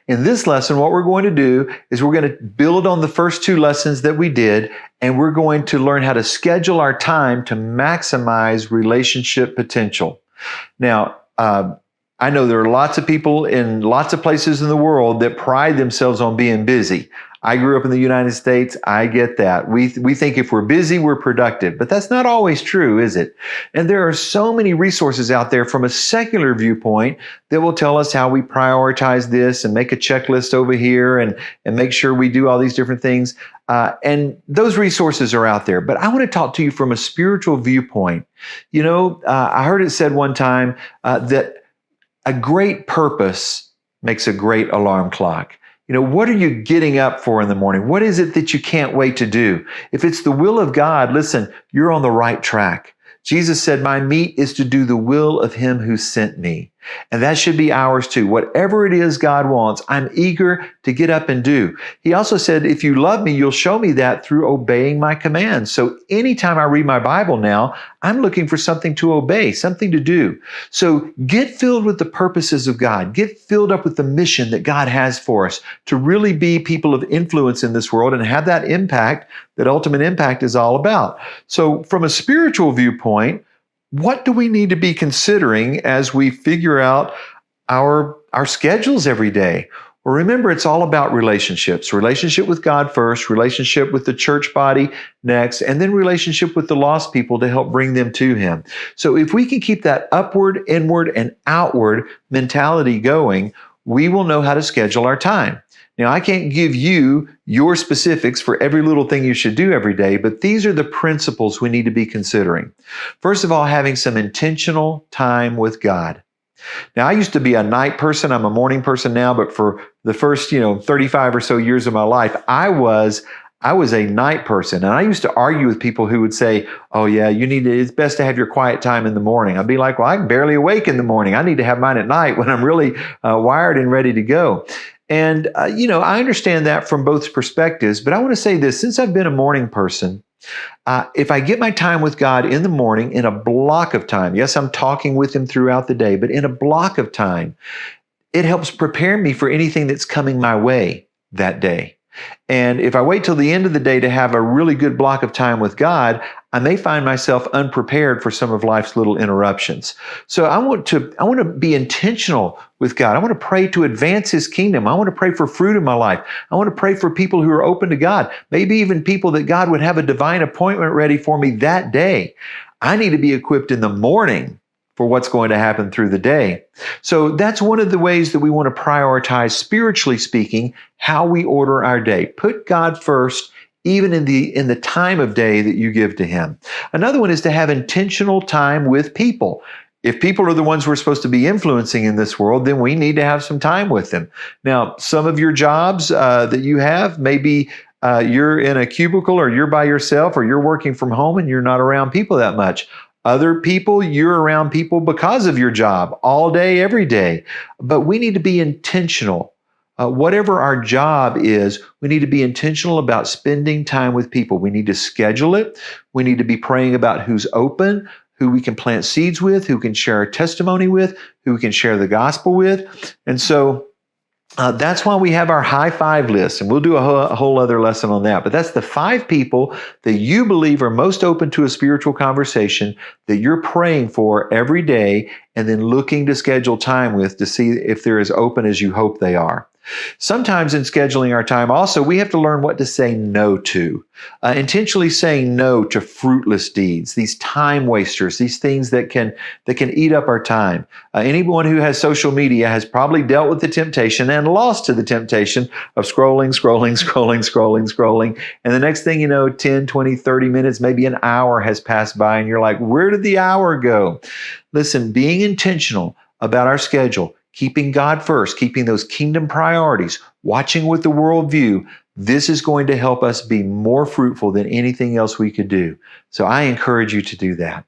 In this lesson, what we're going to do is we're going to build on the first two lessons that we did, and we're going to learn how to schedule our time to maximize relationship potential. Now, I know there are lots of people in lots of places in the world that pride themselves on being busy. I grew up in the United States. I get that. We think if we're busy, we're productive, but that's not always true, is it? And there are so many resources out there from a secular viewpoint that will tell us how we prioritize this and make a checklist over here and make sure we do all these different things. And those resources are out there. But I want to talk to you from a spiritual viewpoint. You know, I heard it said one time that a great purpose makes a great alarm clock. You know, what are you getting up for in the morning? What is it that you can't wait to do? If it's the will of God, listen, you're on the right track. Jesus said, my meat is to do the will of him who sent me. And that should be ours too. Whatever it is God wants, I'm eager to get up and do. He also said, if you love me, you'll show me that through obeying my commands. So anytime I read my Bible now, I'm looking for something to obey, something to do. So get filled with the purposes of God. Get filled up with the mission that God has for us to really be people of influence in this world and have that impact that ultimate impact is all about. So from a spiritual viewpoint, what do we need to be considering as we figure out our schedules every day? Well, remember, it's all about relationships. Relationship with God first, relationship with the church body next, and then relationship with the lost people to help bring them to him. So if we can keep that upward, inward, and outward mentality going, we will know how to schedule our time. Now, I can't give you your specifics for every little thing you should do every day, but these are the principles we need to be considering. First of all, having some intentional time with God. Now, I used to be a night person. I'm a morning person now, but for the first, 35 or so years of my life, I was a night person. And I used to argue with people who would say, oh yeah, it's best to have your quiet time in the morning. I'd be like, well, I'm barely awake in the morning. I need to have mine at night when I'm really wired and ready to go. And, I understand that from both perspectives, but I want to say this, since I've been a morning person, if I get my time with God in the morning in a block of time, yes, I'm talking with him throughout the day, but in a block of time, it helps prepare me for anything that's coming my way that day. And if I wait till the end of the day to have a really good block of time with God, I may find myself unprepared for some of life's little interruptions. So I want to be intentional with God. I want to pray to advance his kingdom. I want to pray for fruit in my life. I want to pray for people who are open to God, maybe even people that God would have a divine appointment ready for me that day. I need to be equipped in the morning for what's going to happen through the day. So that's one of the ways that we want to prioritize, spiritually speaking, how we order our day. Put God first, even in the time of day that you give to him. Another one is to have intentional time with people. If people are the ones we're supposed to be influencing in this world, then we need to have some time with them. Now, some of your jobs that you have, maybe you're in a cubicle or you're by yourself or you're working from home and you're not around people that much. Other people, you're around people because of your job all day, every day. But we need to be intentional. Whatever our job is, we need to be intentional about spending time with people. We need to schedule it. We need to be praying about who's open, who we can plant seeds with, who can share our testimony with, who we can share the gospel with. And so that's why we have our high five list, and we'll do a whole other lesson on that. But that's the 5 people that you believe are most open to a spiritual conversation that you're praying for every day and then looking to schedule time with to see if they're as open as you hope they are. Sometimes in scheduling our time also, we have to learn what to say no to. Intentionally saying no to fruitless deeds, these time wasters, these things that can eat up our time. Anyone who has social media has probably dealt with the temptation and lost to the temptation of scrolling. And the next thing you know, 10, 20, 30 minutes, maybe an hour has passed by and you're like, where did the hour go? Listen, being intentional about our schedule, keeping God first, keeping those kingdom priorities, watching with the worldview, this is going to help us be more fruitful than anything else we could do. So I encourage you to do that.